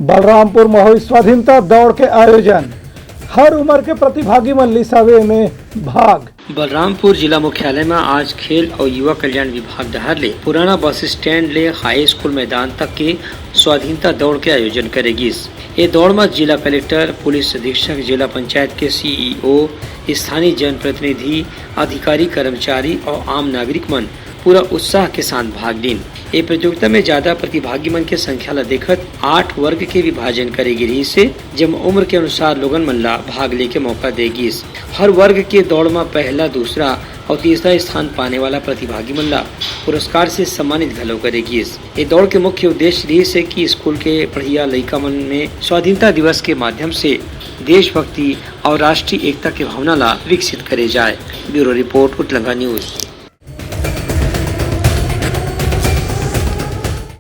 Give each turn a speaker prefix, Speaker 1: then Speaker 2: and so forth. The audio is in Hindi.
Speaker 1: बलरामपुर में हुई स्वाधीनता दौड़ के आयोजन। हर उम्र के प्रतिभागी मन लिसावे में भाग।
Speaker 2: बलरामपुर जिला मुख्यालय में आज खेल और युवा कल्याण विभाग डहर ले पुराना बस स्टैंड ले हाई स्कूल मैदान तक के स्वाधीनता दौड़ के आयोजन करेगी। ये दौड़ में जिला कलेक्टर, पुलिस अधीक्षक, जिला पंचायत के सीईओ, स्थानीय जनप्रतिनिधि, अधिकारी, कर्मचारी और आम नागरिक मन पूरा उत्साह के साथ भाग लीन। ये प्रतियोगिता में ज्यादा प्रतिभागी मन के संख्या ला देखत 8 वर्ग के विभाजन करेगी रही से, जब उम्र के अनुसार लोगन मन ला भाग लेके मौका देगी। हर वर्ग के दौड़ में पहला, दूसरा और तीसरा स्थान पाने वाला प्रतिभागी मन ला पुरस्कार से सम्मानित घलो करेगी। ये दौड़ के मुख्य उद्देश्य रही से कि स्कूल के पढ़िया लड़का मन में स्वाधीनता दिवस के माध्यम से देशभक्ति और राष्ट्रीय एकता के भावना ला विकसित करे जाए। ब्यूरो रिपोर्ट, उतलंगा न्यूज।